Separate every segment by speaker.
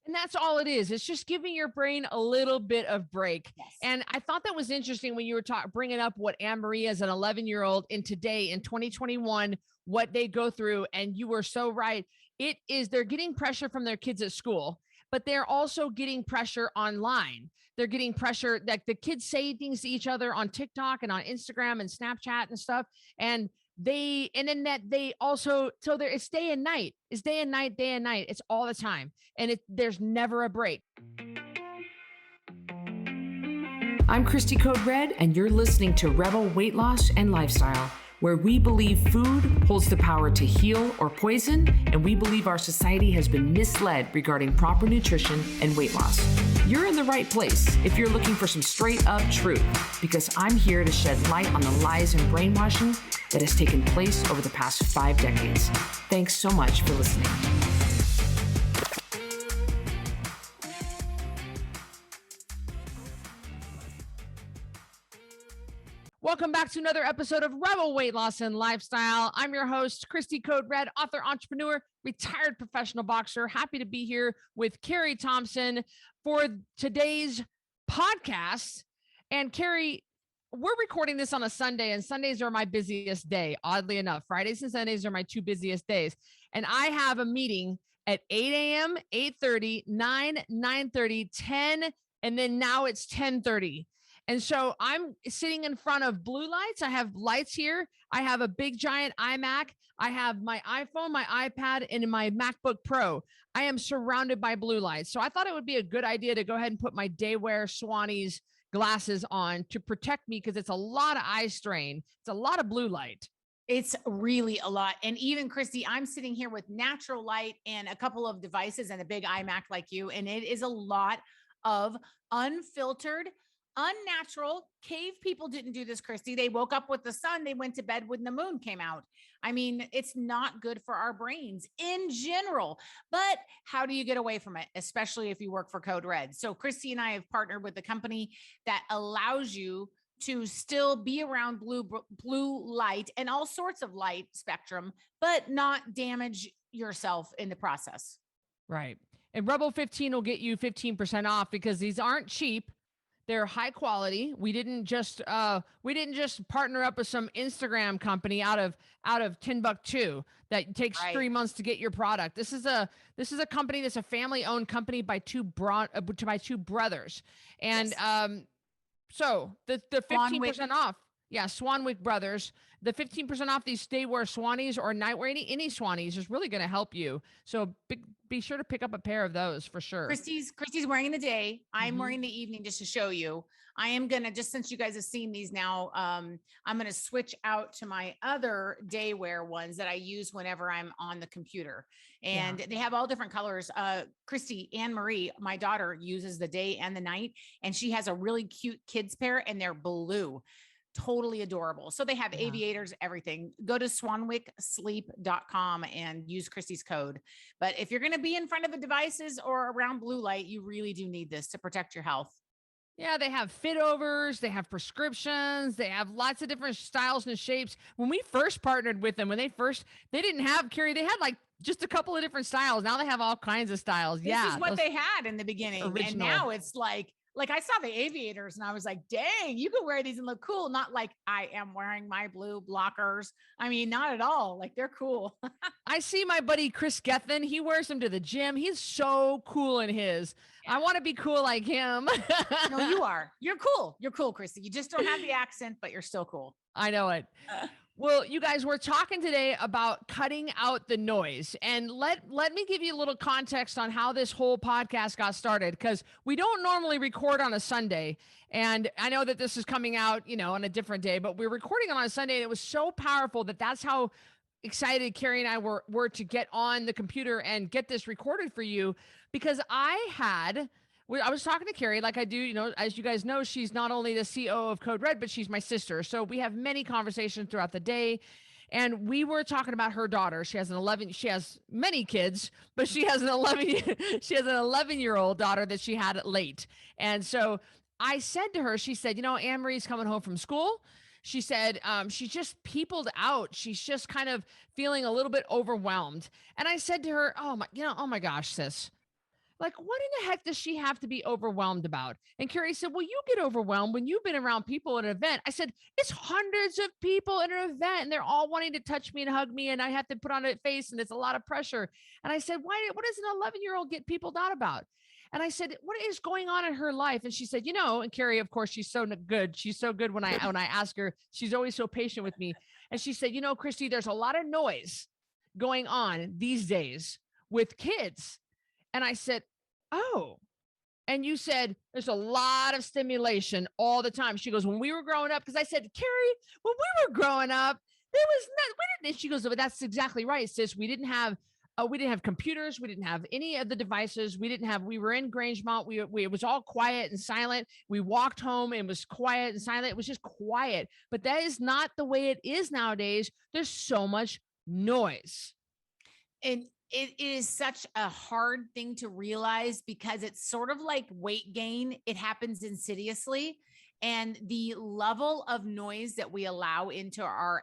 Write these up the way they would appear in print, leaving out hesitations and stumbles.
Speaker 1: And that's all it is. It's just giving your brain a little bit of break.
Speaker 2: Yes.
Speaker 1: And I thought that was interesting when you were bringing up what Anne-Marie as an 11-year-old in today in 2021, what they go through. And you were so right. It is, they're getting pressure from their kids at school, but they're also getting pressure online. They're getting pressure that the kids say things to each other on TikTok and on Instagram and Snapchat and stuff. And then that they also, so there, it's day and night, it's day and night, day and night, it's all the time, and there's never a break.
Speaker 3: I'm Cristy Code Red, and you're listening to Rebel Weight Loss and Lifestyle, where we believe food holds the power to heal or poison, and we believe our society has been misled regarding proper nutrition and weight loss. You're in the right place if you're looking for some straight up truth, because I'm here to shed light on the lies and brainwashing that has taken place over the past 5 decades. Thanks so much for listening.
Speaker 1: Welcome back to another episode of Rebel Weight Loss and Lifestyle. I'm your host, Cristy Code Red, author, entrepreneur, retired professional boxer. Happy to be here with Carrie Thompson for today's podcast. And Carrie, we're recording this on a Sunday, and Sundays are my busiest day, oddly enough. Fridays and Sundays are my 2 busiest days. And I have a meeting at 8 a.m., 8:30, 9, 9:30, 10, and then now it's 10:30. And so I'm sitting in front of blue lights. I have lights here. I have a big giant iMac. I have my iPhone, my iPad, and my MacBook Pro. I am surrounded by blue lights. So I thought it would be a good idea to go ahead and put my Daywear Swannies glasses on to protect me, because it's a lot of eye strain. It's a lot of blue light.
Speaker 2: It's really a lot. And even Cristy, I'm sitting here with natural light and a couple of devices and a big iMac like you. And it is a lot of unfiltered, unnatural. Cave people didn't do this, Cristy. They woke up with the sun. They went to bed when the moon came out. I mean, it's not good for our brains in general. But how do you get away from it, especially if you work for Code Red? So Cristy and I have partnered with a company that allows you to still be around blue light and all sorts of light spectrum, but not damage yourself in the process.
Speaker 1: Right. And Rebel 15 will get you 15% off, because these aren't cheap. They're high quality. We didn't just partner up with some Instagram company out of Timbuktu that takes 3 months to get your product. This is a company that's a family owned company by two brothers. And so the 15% off. Yeah, Swanwick Brothers. The 15% off these Daywear Swannies or nightwear, any Swannies is really going to help you. So be sure to pick up a pair of those for sure.
Speaker 2: Christy's wearing the day. I'm wearing the evening just to show you. I am going to, just since you guys have seen these now, I'm going to switch out to my other Daywear ones that I use whenever I'm on the computer. And they have all different colors. Cristy, Anne-Marie, my daughter, uses the day and the night, and she has a really cute kids pair, and they're blue. Totally adorable. So they have aviators, everything. Go to swanwicksleep.com and use Cristy's code. But if you're going to be in front of the devices or around blue light, you really do need this to protect your health.
Speaker 1: Yeah, they have fit overs, they have prescriptions, they have lots of different styles and shapes. When we first partnered with them, they didn't have, Carrie, they had like just a couple of different styles. Now they have all kinds of styles.
Speaker 2: This is what they had in the beginning. Original. And now it's like I saw the aviators and I was like, dang, you could wear these and look cool. Not like I am wearing my blue blockers. I mean, not at all. Like, they're cool.
Speaker 1: I see my buddy Chris Gethin. He wears them to the gym. He's so cool in his. I want to be cool like him.
Speaker 2: No, you are. You're cool. You're cool, Cristy. You just don't have the accent, but you're still cool.
Speaker 1: I know it. Well, you guys, we're talking today about cutting out the noise. And let me give you a little context on how this whole podcast got started, because we don't normally record on a Sunday. And I know that this is coming out, on a different day, but we're recording on a Sunday, and it was so powerful that's how excited Carrie and I were to get on the computer and get this recorded for you, because I was talking to Carrie like I do, as you guys know, she's not only the CEO of Code Red, but she's my sister. So we have many conversations throughout the day. And we were talking about her daughter. She has many kids, but she has an 11-year-old daughter that she had late. And so I said to her, she said, Anne-Marie's coming home from school. She said, she's just peopled out. She's just kind of feeling a little bit overwhelmed. And I said to her, oh my gosh, sis. Like, what in the heck does she have to be overwhelmed about? And Carrie said, well, you get overwhelmed when you've been around people at an event. I said, it's hundreds of people at an event and they're all wanting to touch me and hug me. And I have to put on a face and it's a lot of pressure. And I said, what does an 11-year-old get peopled out about? And I said, what is going on in her life? And she said, and Carrie, of course, she's so good. She's so good when I ask her, she's always so patient with me. And she said, Cristy, there's a lot of noise going on these days with kids. And I said, oh, and you said there's a lot of stimulation all the time. She goes, when we were growing up, because I said, Carrie, when we were growing up, there was not, and she goes, but that's exactly right, sis. We didn't have computers. We didn't have any of the devices. We were in Grangemont. It was all quiet and silent. We walked home and it was quiet and silent. It was just quiet, but that is not the way it is nowadays. There's so much noise.
Speaker 2: And it is such a hard thing to realize because it's sort of like weight gain. It happens insidiously. And the level of noise that we allow into our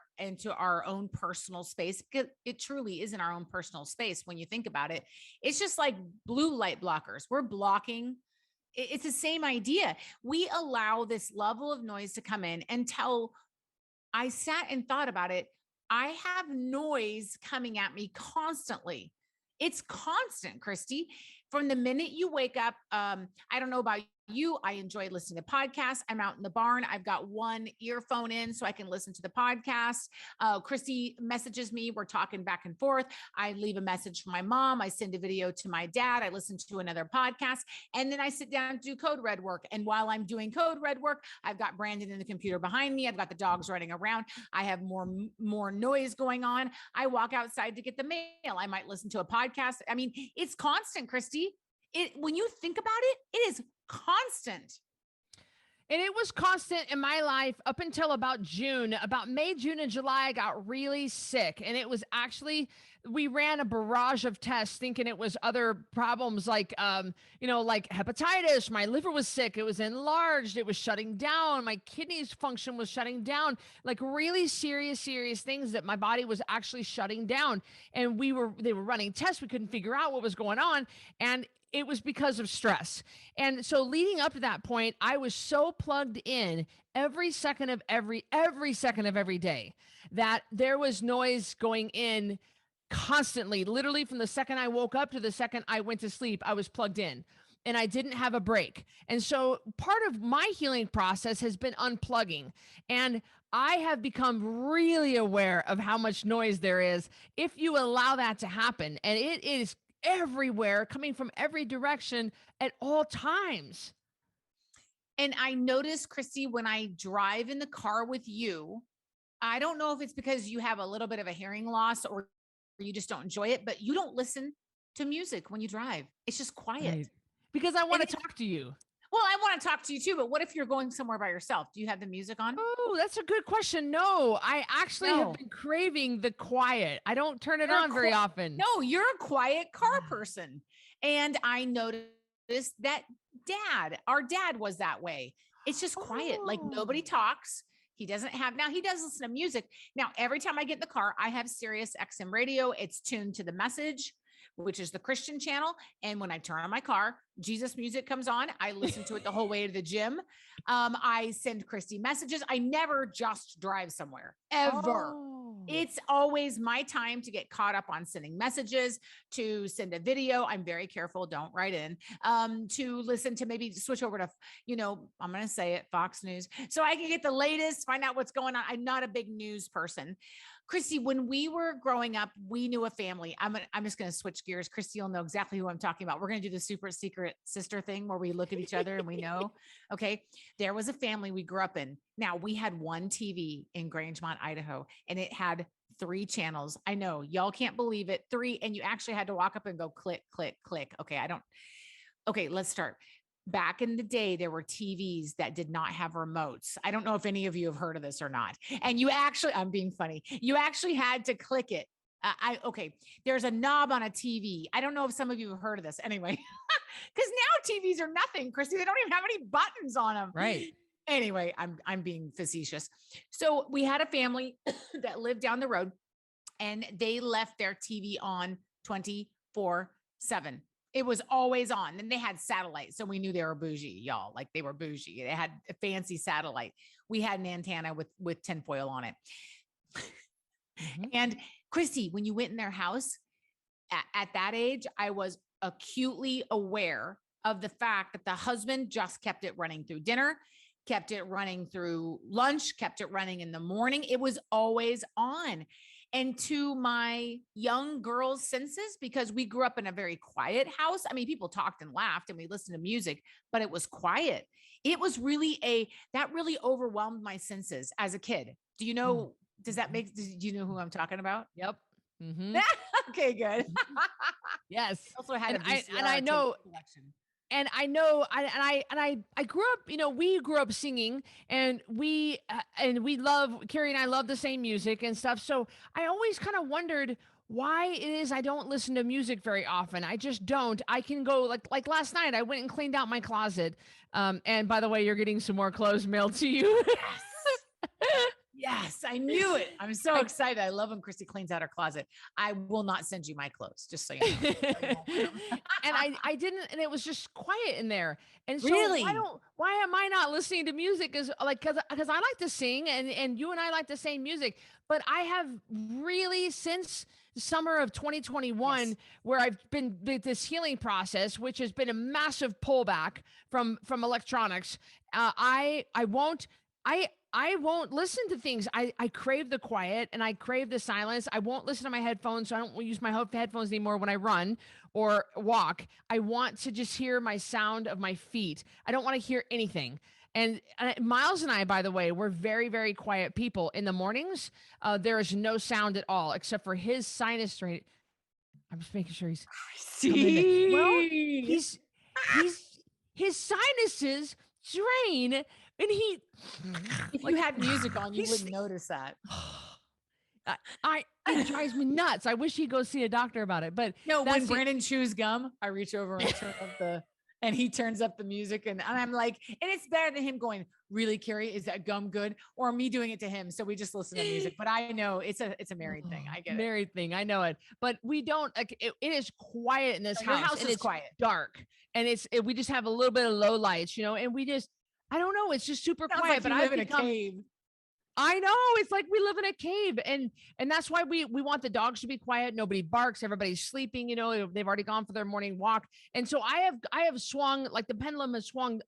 Speaker 2: own personal space, because it truly is in our own personal space. When you think about it, it's just like blue light blockers. We're blocking. It's the same idea. We allow this level of noise to come in until I sat and thought about it. I have noise coming at me constantly. It's constant, Cristy. From the minute you wake up, I don't know about you. I enjoy listening to podcasts. I'm out in the barn. I've got one earphone in so I can listen to the podcast. Cristy messages me. We're talking back and forth. I leave a message for my mom. I send a video to my dad. I listen to another podcast. And then I sit down to do code red work. And while I'm doing code red work, I've got Brandon in the computer behind me. I've got the dogs running around. I have more noise going on. I walk outside to get the mail. I might listen to a podcast. I mean, it's constant, Cristy. When you think about it, it is constant.
Speaker 1: And it was constant in my life up until about May, June, and July. I got really sick. And it was actually, we ran a barrage of tests thinking it was other problems like, like hepatitis. My liver was sick. It was enlarged. It was shutting down. My kidneys function was shutting down, like really serious things that my body was actually shutting down. And they were running tests. We couldn't figure out what was going on. And it was because of stress. And so leading up to that point, I was so plugged in every second of every day that there was noise going in constantly, literally from the second I woke up to the second I went to sleep, I was plugged in and I didn't have a break. And so part of my healing process has been unplugging. And I have become really aware of how much noise there is if you allow that to happen. And it is everywhere, coming from every direction at all times.
Speaker 2: And I notice, Cristy, when I drive in the car with you, I don't know if it's because you have a little bit of a hearing loss or you just don't enjoy it, but you don't listen to music when you drive. It's just quiet.
Speaker 1: Right. Because I want to talk to you.
Speaker 2: Well, I want to talk to you too, but what if you're going somewhere by yourself? Do you have the music on?
Speaker 1: Oh, that's a good question. No, I actually have been craving the quiet. I don't turn it on very often.
Speaker 2: No, you're a quiet car person. And I noticed that our dad was that way. It's just quiet. Like nobody talks. He does listen to music. Now, every time I get in the car, I have Sirius XM radio. It's tuned to the Message, which is the Christian channel. And when I turn on my car, Jesus music comes on. I listen to it the whole way to the gym. I send Cristy messages. I never just drive somewhere, ever. It's always my time to get caught up on sending messages, to send a video. I'm very careful. Don't write in. To listen to, maybe switch over to, I'm going to say it, Fox News. So I can get the latest, find out what's going on. I'm not a big news person. Cristy, when we were growing up, we knew a family. I'm just going to switch gears. Cristy will know exactly who I'm talking about. We're going to do the super secret sister thing where we look at each other and we know, okay, there was a family we grew up in. Now we had one TV in Grangemont, Idaho, and it had 3 channels. I know y'all can't believe it. 3. And you actually had to walk up and go click, click, click. Okay, let's start. Back in the day, there were TVs that did not have remotes. I don't know if any of you have heard of this or not. And I'm being funny. You actually had to click it. There's a knob on a TV. I don't know if some of you have heard of this. Anyway, because now TVs are nothing, Cristy. They don't even have any buttons on them.
Speaker 1: Right.
Speaker 2: Anyway, I'm being facetious. So we had a family that lived down the road and they left their TV on 24/7. It was always on. And they had satellite. So we knew they were bougie, y'all. Like they were bougie. They had a fancy satellite. We had an antenna with tinfoil on it. And Cristy, when you went in their house at that age, I was acutely aware of the fact that the husband just kept it running through dinner, kept it running through lunch, kept it running in the morning. It was always on. And to my young girl's senses, because we grew up in a very quiet house. I mean, people talked and laughed and we listened to music, but it was quiet. It was really that really overwhelmed my senses as a kid. Do you know, do you know who I'm talking about?
Speaker 1: Yep.
Speaker 2: Okay, good.
Speaker 1: Yes.
Speaker 2: Also had
Speaker 1: and I know collection. And I know, I grew up, we grew up singing, and we love, Carrie and I love the same music and stuff. So I always kind of wondered why it is I don't listen to music very often. I just don't. I can go like last night, I went and cleaned out my closet. And by the way, you're getting some more clothes mailed to you.
Speaker 2: Yes, I knew it. I'm so excited. I love when Cristy cleans out her closet. I will not send you my clothes, just so you know.
Speaker 1: And I didn't, and it was just quiet in there. And so
Speaker 2: really,
Speaker 1: why am I not listening to music? Cause I like to sing, and you and I like the same music, but I have really, since summer of 2021, where I've been this healing process, which has been a massive pullback from electronics. I won't listen to things. I crave the quiet and I crave the silence. I won't listen to my headphones. So I don't use my headphones anymore when I run or walk. I want to just hear my sound of my feet. I don't want to hear anything. And Miles and I, by the way, we're very, very quiet people. In the mornings, there is no sound at all except for his sinus drain. I'm just making sure he's.
Speaker 2: See,
Speaker 1: well, his sinuses drain, and he.
Speaker 2: If you had music on, you wouldn't notice that.
Speaker 1: It drives me nuts. I wish he'd go see a doctor about it. But
Speaker 2: no, when Brandon chews gum, I reach over and turn up and he turns up the music, and I'm like, and it's better than him going, really, Carrie, is that gum good? Or me doing it to him. So we just listen to music. But I know it's a married thing. I get it.
Speaker 1: Married thing. I know it. But we don't, like, it is quiet in this house.
Speaker 2: Your house is quiet.
Speaker 1: Dark. And we just have a little bit of low lights, and we just, I don't know. It's just super quiet.
Speaker 2: Like, but I live in a cave.
Speaker 1: I know, it's like we live in a cave, and that's why we want the dogs to be quiet. Nobody barks. Everybody's sleeping. They've already gone for their morning walk, and so I have swung, like the pendulum has swung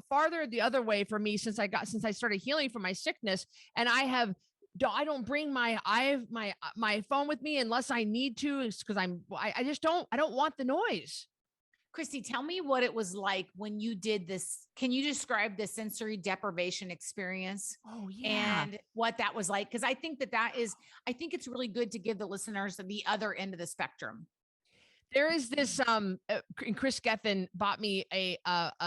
Speaker 1: farther the other way for me since I started healing from my sickness. And I don't bring my phone with me unless I need to, because I just don't want the noise.
Speaker 2: Cristy, tell me what it was like when you did this. Can you describe the sensory deprivation experience?
Speaker 1: Oh, yeah.
Speaker 2: And what that was like? Because I think I think it's really good to give the listeners the other end of the spectrum.
Speaker 1: There is this, Chris Gethin bought me a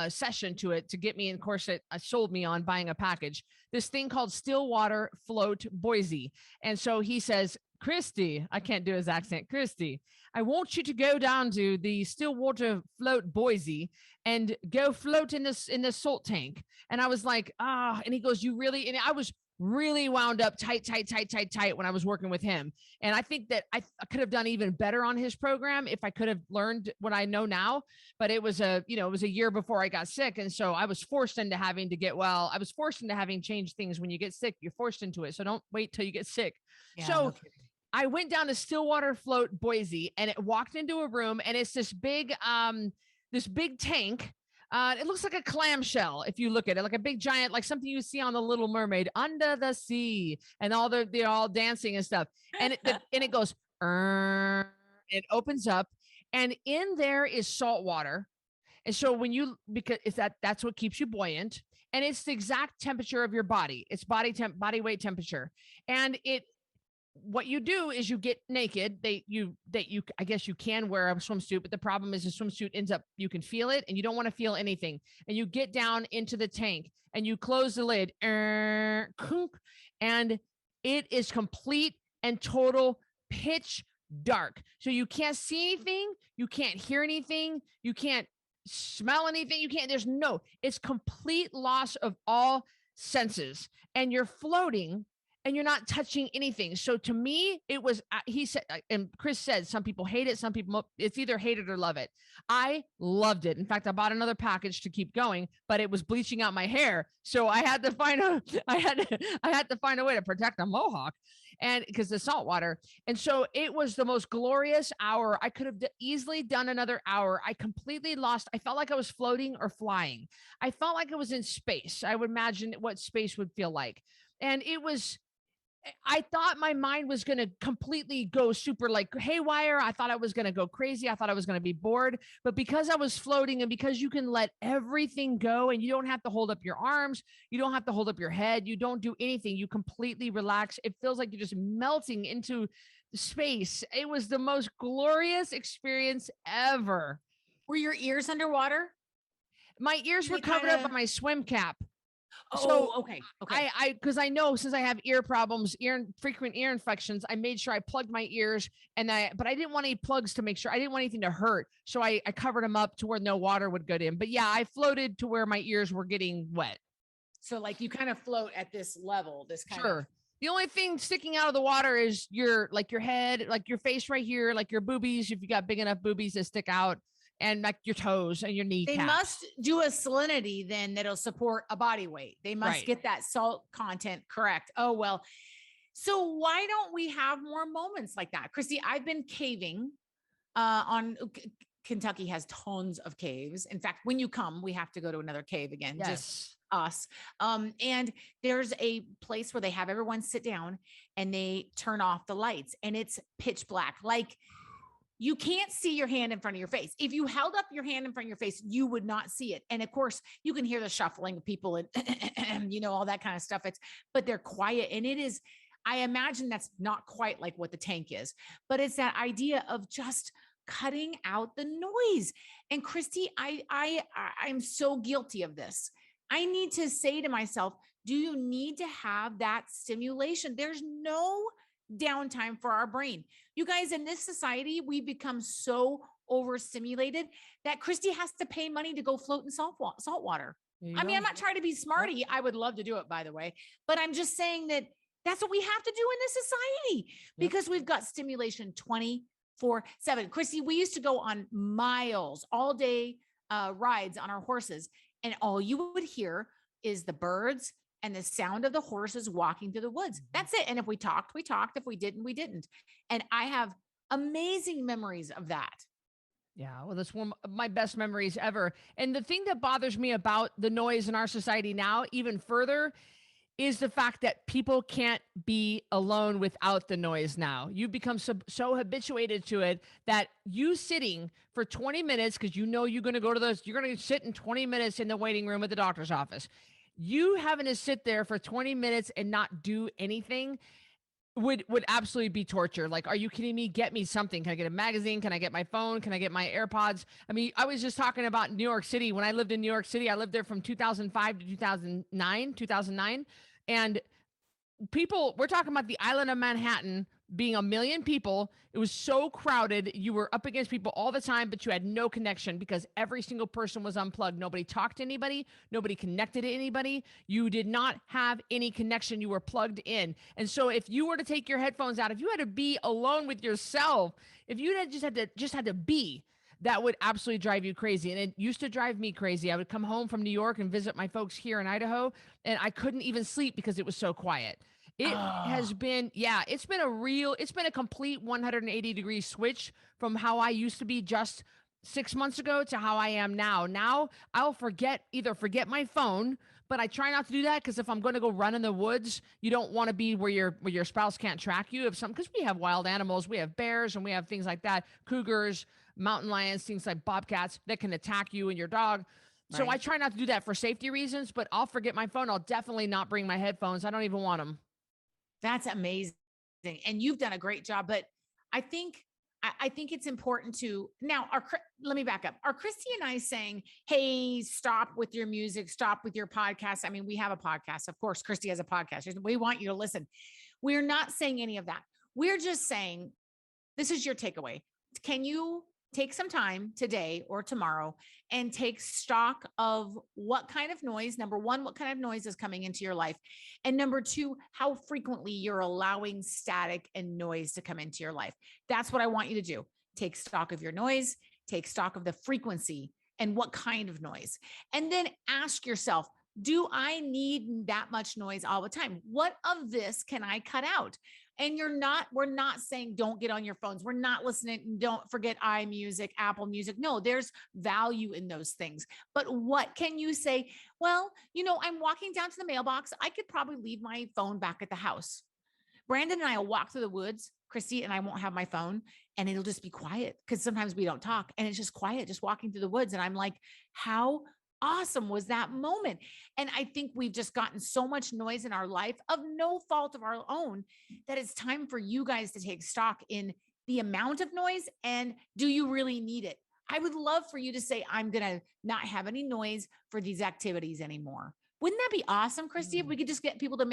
Speaker 1: session to get me, and of course it sold me on buying a package, this thing called Stillwater Float Boise. And so he says, Cristy, I can't do his accent, Cristy, I want you to go down to the Stillwater Float Boise and go float in the salt tank. And I was like, and he goes, you really? And I was really wound up tight when I was working with him. And I think that I could have done even better on his program if I could have learned what I know now. But it was a year before I got sick. And so I was forced into having to get well. I was forced into having changed things. When you get sick, you're forced into it. So don't wait till you get sick. Yeah, so okay. I went down to Stillwater Float Boise, and it walked into a room, and it's this big tank. It looks like a clamshell if you look at it, like a big giant, like something you see on The Little Mermaid, under the sea, and they're all dancing and stuff. And it goes, it opens up, and in there is salt water. And so because that's what keeps you buoyant, and it's the exact temperature of your body. It's body weight temperature, and what you do is you get naked. I guess you can wear a swimsuit, but the problem is the swimsuit ends up, you can feel it and you don't want to feel anything. And you get down into the tank and you close the lid, and it is complete and total pitch dark. So you can't see anything. You can't hear anything. You can't smell anything. It's complete loss of all senses, and you're floating. and you're not touching anything. So to me, it was, he said, and Chris said, some people hate it. Some people, it's either hate it or love it. I loved it. In fact, I bought another package to keep going, but it was bleaching out my hair. So I had to find I had to find a way to protect a mohawk, and because the salt water. And so it was the most glorious hour. I could have easily done another hour. I completely lost. I felt like I was floating or flying. I felt like I was in space. I would imagine what space would feel like. And it was, I thought my mind was going to completely go super like haywire. I thought I was going to go crazy. I thought I was going to be bored. But because I was floating and because you can let everything go and you don't have to hold up your arms, you don't have to hold up your head, you don't do anything, you completely relax. It feels like you're just melting into space. It was the most glorious experience ever.
Speaker 2: Were your ears underwater?
Speaker 1: My ears were covered up by my swim cap.
Speaker 2: Oh, okay.
Speaker 1: Because I know since I have ear problems, frequent ear infections, I made sure I plugged my ears, but I didn't want any plugs to make sure I didn't want anything to hurt. So I covered them up to where no water would get in. But yeah, I floated to where my ears were getting wet.
Speaker 2: So like you kind of float at this level, this kind
Speaker 1: of. The only thing sticking out of the water is your head, like your face right here, like your boobies, if you got big enough boobies that stick out, and like your toes and your kneecaps.
Speaker 2: They must do a salinity then that'll support a body weight. They must get that salt content correct. Oh, well. So why don't we have more moments like that? Cristy, I've been caving Kentucky has tons of caves. In fact, when you come, we have to go to another cave again.
Speaker 1: Yes.
Speaker 2: Just us. And there's a place where they have everyone sit down and they turn off the lights and it's pitch black. Like, you can't see your hand in front of your face. If you held up your hand in front of your face, you would not see it. And of course, you can hear the shuffling of people and, all that kind of stuff. But they're quiet. And it is, I imagine that's not quite like what the tank is, but it's that idea of just cutting out the noise. And Cristy, I'm so guilty of this. I need to say to myself, do you need to have that stimulation? There's no downtime for our brain. You guys, in this society, we've become so overstimulated that Cristy has to pay money to go float in salt water. I mean, I'm not trying to be smarty. I would love to do it, by the way, but I'm just saying that that's what we have to do in this society because we've got stimulation 24/7. Cristy, we used to go on miles, all day rides on our horses, and all you would hear is the birds and the sound of the horses walking through the woods. That's it. And if we talked, we talked. If we didn't, we didn't. And I have amazing memories of that.
Speaker 1: Yeah, well, that's one of my best memories ever. And the thing that bothers me about the noise in our society now, even further, is the fact that people can't be alone without the noise now. You become so habituated to it that you sitting for 20 minutes, because you're going to go to you're going to sit in 20 minutes in the waiting room at the doctor's office. You having to sit there for 20 minutes and not do anything would absolutely be torture. Like, are you kidding me? Get me something. Can I get a magazine? Can I get my phone? Can I get my AirPods? I mean, I was just talking about New York City. When I lived in New York City, I lived there from 2005 to 2009. And we're talking about the island of Manhattan being 1 million people. It was so crowded. You were up against people all the time, but you had no connection because every single person was unplugged. Nobody talked to anybody. Nobody connected to anybody. You did not have any connection. You were plugged in. And so if you were to take your headphones out, if you had to be alone with yourself, if you had just had to be, that would absolutely drive you crazy. And it used to drive me crazy. I would come home from New York and visit my folks here in Idaho, and I couldn't even sleep because it was so quiet. It has been, it's been a complete 180-degree switch from how I used to be just 6 months ago to how I am now. Now I'll either forget my phone, but I try not to do that because if I'm going to go run in the woods, you don't want to be where your spouse can't track you. Because we have wild animals, we have bears and we have things like that, cougars, mountain lions, things like bobcats that can attack you and your dog. So I try not to do that for safety reasons, but I'll forget my phone. I'll definitely not bring my headphones. I don't even want them.
Speaker 2: That's amazing. And you've done a great job, but I think it's important to now let me back up. Are Cristy and I saying, hey, stop with your music, stop with your podcast? I mean, we have a podcast. Of course, Cristy has a podcast. We want you to listen. We're not saying any of that. We're just saying, this is your takeaway. Can you take some time today or tomorrow and take stock of what kind of noise, number one, what kind of noise is coming into your life? And number two, how frequently you're allowing static and noise to come into your life. That's what I want you to do. Take stock of your noise, take stock of the frequency and what kind of noise. And then ask yourself, do I need that much noise all the time? What of this can I cut out? And we're not saying don't get on your phones. We're not listening. Don't forget iMusic, Apple Music. No, there's value in those things. But what can you say? Well, I'm walking down to the mailbox. I could probably leave my phone back at the house. Brandon and I will walk through the woods, Cristy, and I won't have my phone and it'll just be quiet because sometimes we don't talk and it's just quiet, just walking through the woods. And I'm like, how awesome was that moment? And I think we've just gotten so much noise in our life of no fault of our own that it's time for you guys to take stock in the amount of noise and do you really need it? I would love for you to say, I'm going to not have any noise for these activities anymore. Wouldn't that be awesome, Cristy? If we could just get people to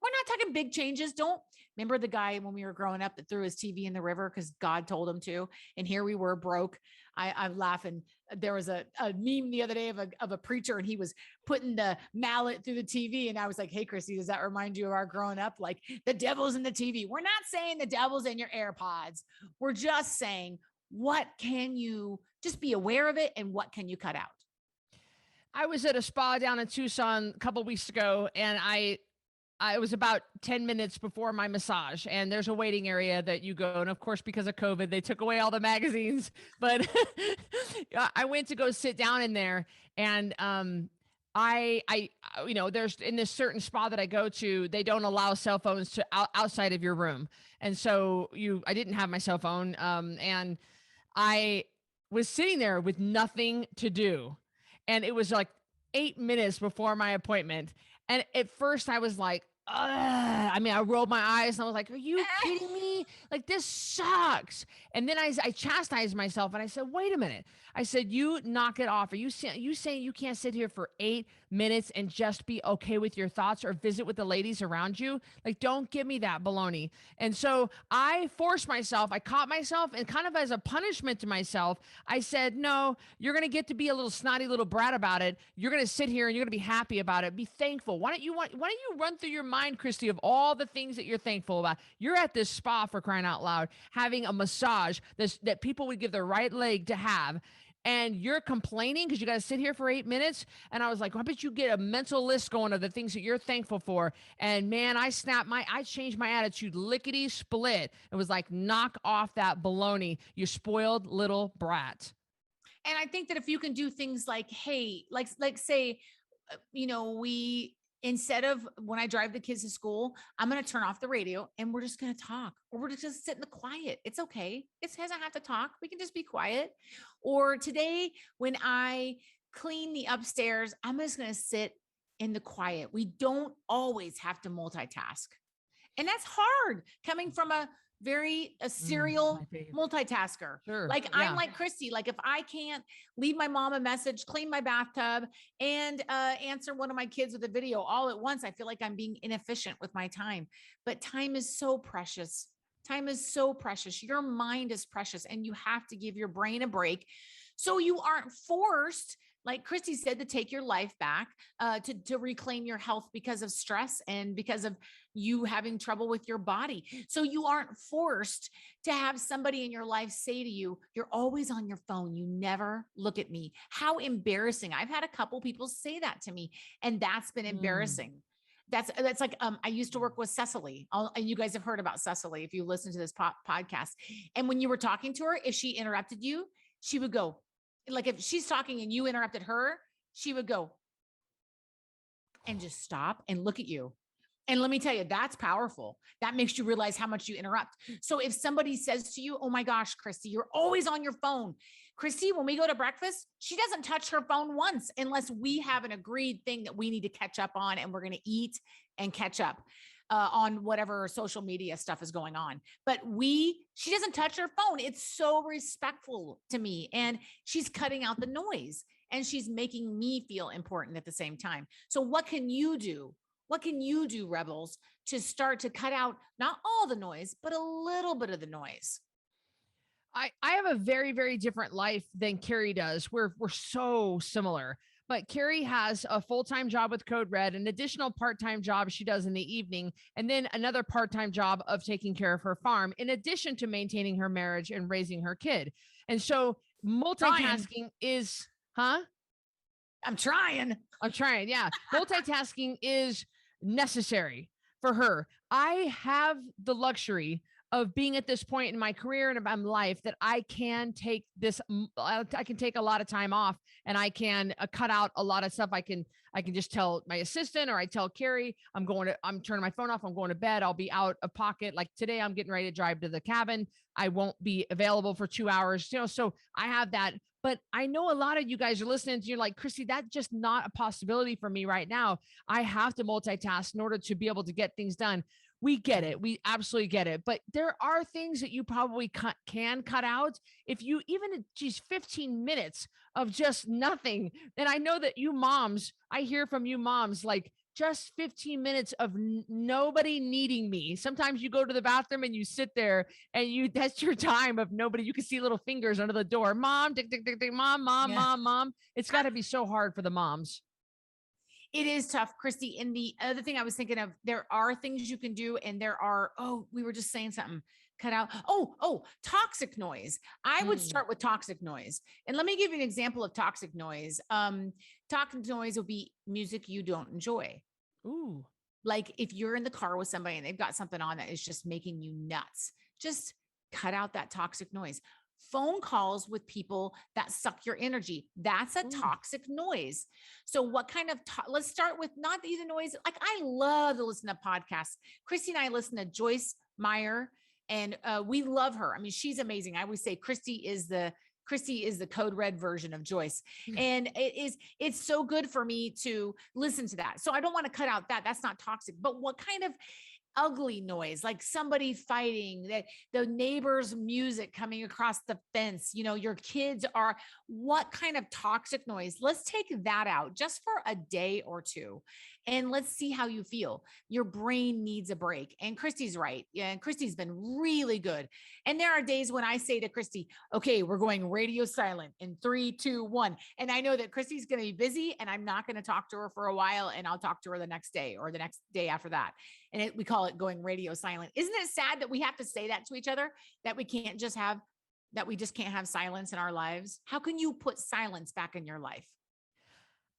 Speaker 2: we're not talking big changes. Don't remember the guy when we were growing up that threw his TV in the river because God told him to. And here we were broke. I'm laughing. There was a meme the other day of a preacher and he was putting the mallet through the TV. And I was like, hey, Cristy, does that remind you of our growing up? Like the devil's in the TV. We're not saying the devil's in your AirPods. We're just saying, what can you just be aware of it and what can you cut out?
Speaker 1: I was at a spa down in Tucson a couple weeks ago and I was about 10 minutes before my massage and there's a waiting area that you go. And of course, because of COVID, they took away all the magazines, but I went to go sit down in there and, there's in this certain spa that I go to, they don't allow cell phones to outside of your room. And so I didn't have my cell phone. And I was sitting there with nothing to do. And it was like 8 minutes before my appointment. And at first I was like, I rolled my eyes and I was like, are you kidding me? Like, this sucks. And then I chastised myself and I said, wait a minute. I said, you knock it off. Are you saying you can't sit here for 8 minutes and just be okay with your thoughts or visit with the ladies around you? Like, don't give me that baloney. And so I forced myself, I caught myself and kind of as a punishment to myself, I said, no, you're going to get to be a little snotty little brat about it. You're going to sit here and you're going to be happy about it. Be thankful. Why don't you run through your mind, Cristy, of all the things that you're thankful about? You're at this spa, for crying out loud, having a massage that people would give their right leg to have. And you're complaining because you got to sit here for 8 minutes. And I was like, I bet you get a mental list going of the things that you're thankful for. And man, I changed my attitude lickety split. It was like, knock off that baloney, you spoiled little brat.
Speaker 2: And I think that if you can do things like, hey, like say, instead of when I drive the kids to school, I'm going to turn off the radio and we're just going to talk or we're just sit in the quiet. It's okay. It doesn't have to talk. We can just be quiet. Or today when I clean the upstairs, I'm just going to sit in the quiet. We don't always have to multitask. And that's hard coming from a serial multitasker.
Speaker 1: Sure.
Speaker 2: Like I'm like Cristy, like if I can't leave my mom a message, clean my bathtub and answer one of my kids with a video all at once, I feel like I'm being inefficient with my time. But time is so precious. Time is so precious. Your mind is precious and you have to give your brain a break so you aren't forced, like Cristy said, to take your life back, to reclaim your health because of stress and because of you having trouble with your body. So you aren't forced to have somebody in your life say to you, you're always on your phone. You never look at me. How embarrassing. I've had a couple people say that to me and that's been embarrassing. That's like, I used to work with Cecily and you guys have heard about Cecily if you listen to this podcast. And when you were talking to her, if she interrupted you, she would go, like if she's talking and you interrupted her, she would go and just stop and look at you. And let me tell you, that's powerful. That makes you realize how much you interrupt. So if somebody says to you, oh my gosh, Cristy, you're always on your phone. Cristy, when we go to breakfast, she doesn't touch her phone once unless we have an agreed thing that we need to catch up on and we're going to eat and catch up on whatever social media stuff is going on. But she doesn't touch her phone. It's so respectful to me. And she's cutting out the noise and she's making me feel important at the same time. So what can you do? What can you do, Rebels, to start to cut out not all the noise, but a little bit of the noise?
Speaker 1: I have a very, very different life than Carrie does. We're so similar. But Carrie has a full-time job with Code Red, an additional part-time job she does in the evening, and then another part-time job of taking care of her farm, in addition to maintaining her marriage and raising her kid. And so
Speaker 2: Trying.
Speaker 1: multitasking is, huh?
Speaker 2: I'm trying.
Speaker 1: I'm trying. Yeah. Multitasking is necessary for her. I have the luxury of being at this point in my career and in my life that I can take this, I can take a lot of time off, and I can cut out a lot of stuff. I can just tell my assistant, or I tell Carrie, I'm turning my phone off. I'm going to bed. I'll be out of pocket. Like today, I'm getting ready to drive to the cabin. I won't be available for 2 hours, so I have that. But I know a lot of you guys are listening to, you're like, Cristy, that's just not a possibility for me right now. I have to multitask in order to be able to get things done. We get it. We absolutely get it. But there are things that you probably can cut out. If you even, geez, 15 minutes of just nothing. And I know that you moms, I hear from you moms, like, just 15 minutes of nobody needing me. Sometimes you go to the bathroom and you sit there and that's your time of nobody. You can see little fingers under the door. Mom, tick, tick, tick, tick, mom, mom,
Speaker 2: Yeah.
Speaker 1: mom, mom. It's got to be so hard for the moms.
Speaker 2: It is tough, Cristy. And the other thing I was thinking of, there are things you can do, and there are, we were just saying something, cut out. Toxic noise. I would start with toxic noise. And let me give you an example of toxic noise. Toxic noise will be music you don't enjoy.
Speaker 1: Ooh.
Speaker 2: Like if you're in the car with somebody and they've got something on that is just making you nuts, just cut out that toxic noise. Phone calls with people that suck your energy. That's a toxic noise. So what kind of, let's start with not the noise. Like I love to listen to podcasts. Cristy and I listen to Joyce Meyer, and we love her. I mean, she's amazing. I always say Cristy is the Code Red version of Joyce. And it's so good for me to listen to that. So I don't want to cut out that. That's not toxic. But what kind of ugly noise, like somebody fighting, that the neighbor's music coming across the fence, your kids are, what kind of toxic noise? Let's take that out just for a day or two. And let's see how you feel. Your brain needs a break. And Cristy's right. Yeah. And Cristy's been really good. And there are days when I say to Cristy, okay, we're going radio silent in 3, 2, 1. And I know that Cristy's going to be busy and I'm not going to talk to her for a while, and I'll talk to her the next day or the next day after that. And we call it going radio silent. Isn't it sad that we have to say that to each other, that we just can't have silence in our lives? How can you put silence back in your life?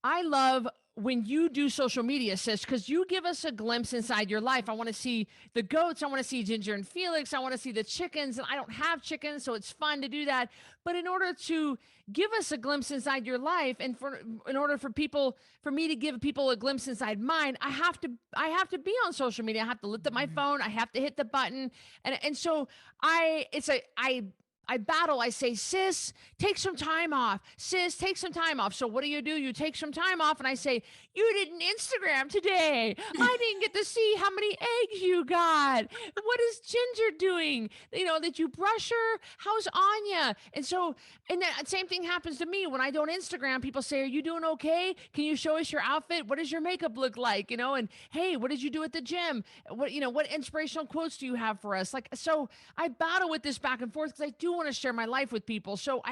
Speaker 1: I love when you do social media, sis, because you give us a glimpse inside your life. I want to see the goats. I want to see Ginger and Felix. I want to see the chickens. And I don't have chickens, so it's fun to do that. But in order to give us a glimpse inside your life, and in order for me to give people a glimpse inside mine, I have to be on social media. I have to lift up my phone. I have to hit the button. And so I battle. I say, sis, take some time off. Sis, take some time off. So what do? You take some time off. And I say, you didn't Instagram today. I didn't get to see how many eggs you got. What is Ginger doing? Did you brush her? How's Anya? And the same thing happens to me when I don't Instagram. People say, are you doing okay? Can you show us your outfit? What does your makeup look like? And hey, what did you do at the gym? What inspirational quotes do you have for us? So I battle with this back and forth because I do want to share my life with people. So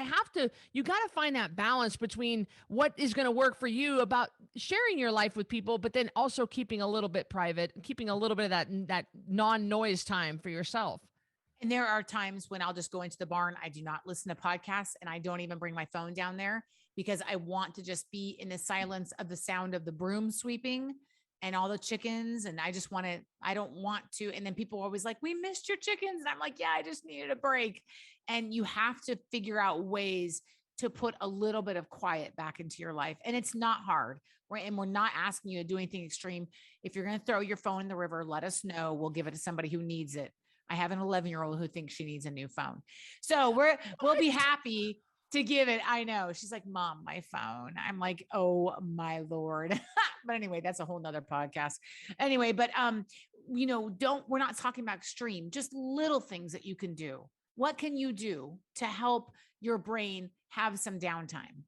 Speaker 1: you got to find that balance between what is going to work for you about sharing your life with people, but then also keeping a little bit private, keeping a little bit of that non-noise time for yourself.
Speaker 2: And there are times when I'll just go into the barn. I do not listen to podcasts, and I don't even bring my phone down there because I want to just be in the silence of the sound of the broom sweeping and all the chickens. And I don't want to. And then people are always like, we missed your chickens. And I'm like, yeah, I just needed a break. And you have to figure out ways to put a little bit of quiet back into your life. And it's not hard, right? And we're not asking you to do anything extreme. If you're going to throw your phone in the river, let us know. We'll give it to somebody who needs it. I have an 11-year-old who thinks she needs a new phone. So we'll be happy to give it. I know. She's like, Mom, my phone. I'm like, oh my Lord. But anyway, that's a whole nother podcast. Anyway, but we're not talking about extreme, just little things that you can do. What can you do to help your brain have some downtime?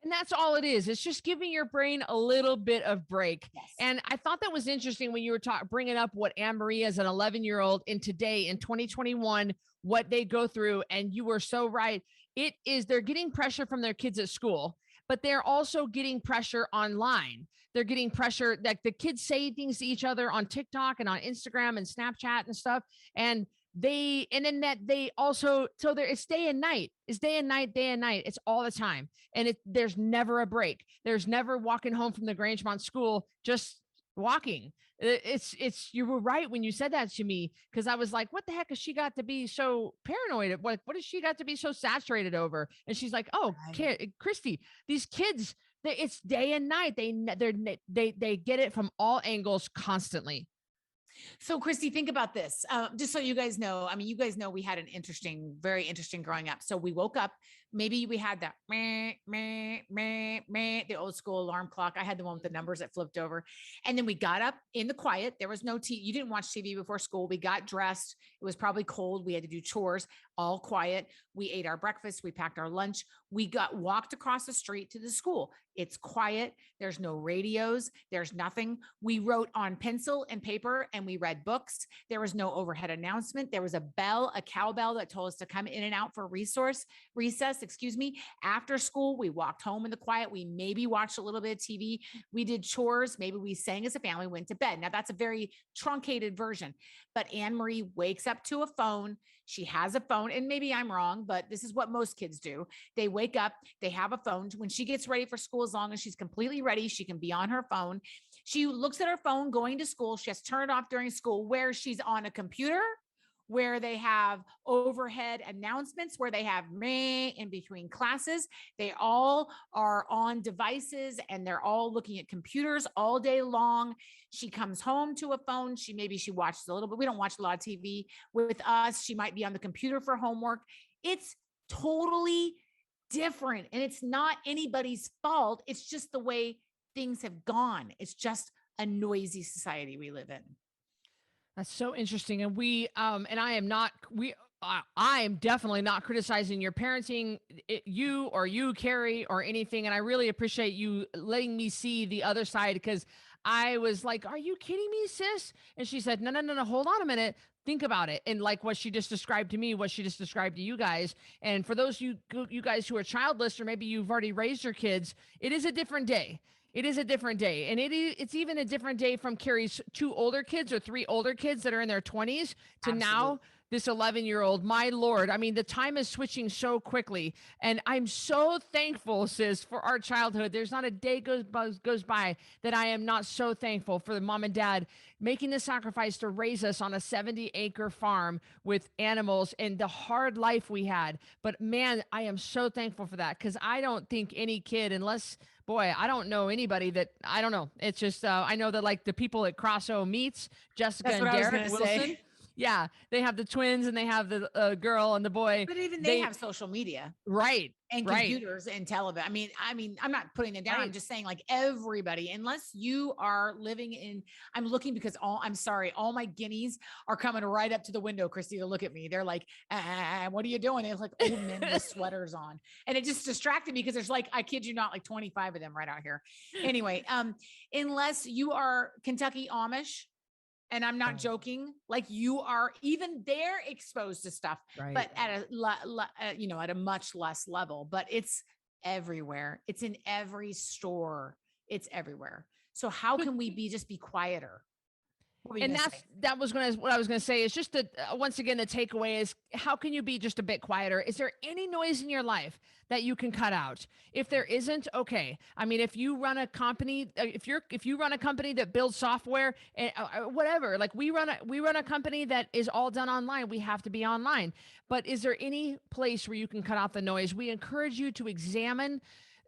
Speaker 1: And that's all it is. It's just giving your brain a little bit of break.
Speaker 2: Yes.
Speaker 1: And I thought that was interesting when you were bringing up what Anne-Marie as an 11-year-old in today in 2021, what they go through. And you were so right. They're getting pressure from their kids at school, but they're also getting pressure online. They're getting pressure that the kids say things to each other on TikTok and on Instagram and Snapchat and stuff. And they also, so there, it's day and night. It's day and night, day and night. It's all the time. And there's never a break. There's never walking home from the Grangemont school, just walking. You were right when you said that to me, because I was like, what the heck has she got to be so paranoid? What has she got to be so saturated over? And she's like, oh, Cristy, these kids, it's day and night. They get it from all angles constantly.
Speaker 2: So Cristy, think about this. Just so you guys know, I mean, you guys know we had very interesting growing up. So we woke up, maybe we had that meh, meh, meh, meh, the old school alarm clock. I had the one with the numbers that flipped over. And then we got up in the quiet. There was no TV. You didn't watch TV before school. We got dressed. It was probably cold. We had to do chores, all quiet. We ate our breakfast. We packed our lunch. We walked across the street to the school. It's quiet. There's no radios. There's nothing. We wrote on pencil and paper and we read books. There was no overhead announcement. There was a cowbell that told us to come in and out for recess. After school, we walked home in the quiet. We maybe watched a little bit of TV. We did chores. Maybe we sang as a family, went to bed. Now that's a very truncated version, but Anne-Marie wakes up to a phone. She has a phone, and maybe I'm wrong, but this is what most kids do. They wake up, they have a phone. When she gets ready for school, as long as she's completely ready, she can be on her phone. She looks at her phone going to school. She has to turn it off during school, where she's on a computer, where they have overhead announcements, where they have meh in between classes. They all are on devices and they're all looking at computers all day long. She comes home to a phone. She watches a little bit. We don't watch a lot of TV with us. She might be on the computer for homework. It's totally different. And it's not anybody's fault. It's just the way things have gone. It's just a noisy society we live in.
Speaker 1: That's so interesting. And I am definitely not criticizing your parenting, you, Carrie, or anything. And I really appreciate you letting me see the other side, because I was like, are you kidding me, sis? And she said, no, hold on a minute. Think about it. And like what she just described to me, what she just described to you guys. And for those you guys who are childless, or maybe you've already raised your kids, it is a different day. It is a different day. And it's even a different day from Carrie's 2 older kids or 3 older kids that are in their 20s to
Speaker 2: Absolutely.
Speaker 1: Now this 11-year-old. My Lord. I mean, the time is switching so quickly. And I'm so thankful, sis, for our childhood. There's not a day goes by that I am not so thankful for the mom and dad making the sacrifice to raise us on a 70-acre farm with animals and the hard life we had. But man, I am so thankful for that, because I don't think any kid, unless... Boy, I don't know anybody I don't know. It's just, I know that like the people at Crosso Meets, Jessica and Derek Wilson. Yeah, they have the twins and they have the girl and the boy.
Speaker 2: But even they have social media.
Speaker 1: Right.
Speaker 2: And computers and television. I mean, I'm not putting it down. Right. I'm just saying, like, everybody, unless you are living in, I'm looking because all my guineas are coming right up to the window, Cristy, to look at me. They're like, what are you doing? They're like old men with sweaters on. And it just distracted me, because there's like, I kid you not, like 25 of them right out here. Anyway, unless you are Kentucky Amish, and I'm not joking, like you are, even they're exposed to stuff, right, but at at a much less level. But it's everywhere. It's in every store. It's everywhere. So how can we just be quieter?
Speaker 1: And what I was going to say is just that once again, the takeaway is, how can you be just a bit quieter? Is there any noise in your life that you can cut out? If there isn't, okay. I mean, if you run a company, if you run a company that builds software and whatever, like we run a company that is all done online, we have to be online. But is there any place where you can cut out the noise? We encourage you to examine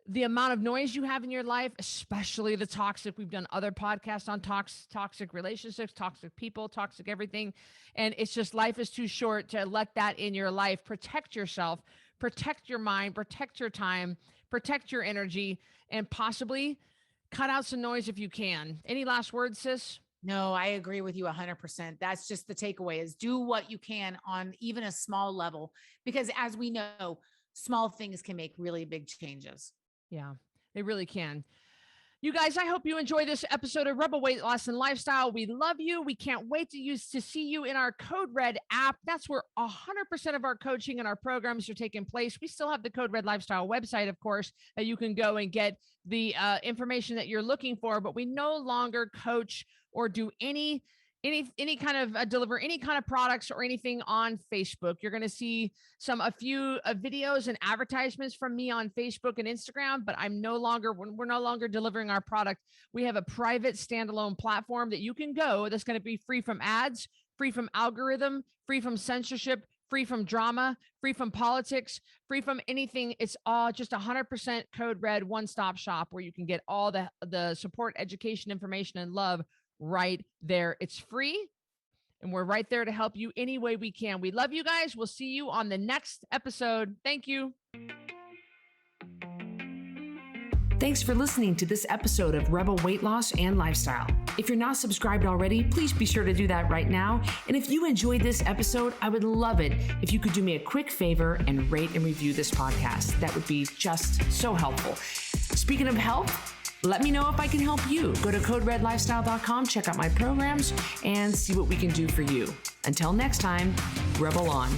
Speaker 1: the amount of noise you have in your life, especially the toxic. We've done other podcasts on toxic relationships, toxic people, toxic everything. And it's just, life is too short to let that in your life. Protect yourself, protect your mind, protect your time, protect your energy, and possibly cut out some noise if you can. Any last words, sis?
Speaker 2: No, I agree with you 100%. That's just the takeaway, is do what you can on even a small level, because as we know, small things can make really big changes.
Speaker 1: Yeah. They really can. You guys, I hope you enjoy this episode of Rebel Weight Loss and Lifestyle. We love you. We can't wait to see you in our Code Red app. That's where 100% of our coaching and our programs are taking place. We still have the Code Red Lifestyle website, of course, that you can go and get the information that you're looking for, but we no longer coach or do any kind of deliver any kind of products or anything on Facebook. You're going to see a few videos and advertisements from me on Facebook and Instagram, but we're no longer delivering our product. We have a private standalone platform that you can go that's going to be free from ads, free from algorithm, free from censorship, free from drama, free from politics, free from anything. It's all just 100% Code Red one-stop shop where you can get all the support, education, information, and love right there. It's free, and we're right there to help you any way we can. We love you guys. We'll see you on the next episode. Thank you.
Speaker 3: Thanks for listening to this episode of Rebel Weight Loss and Lifestyle. If you're not subscribed already, please be sure to do that right now. And if you enjoyed this episode, I would love it if you could do me a quick favor and rate and review this podcast. That would be just so helpful. Speaking of help, let me know if I can help you. Go to coderedlifestyle.com, check out my programs, and see what we can do for you. Until next time, Rebel on.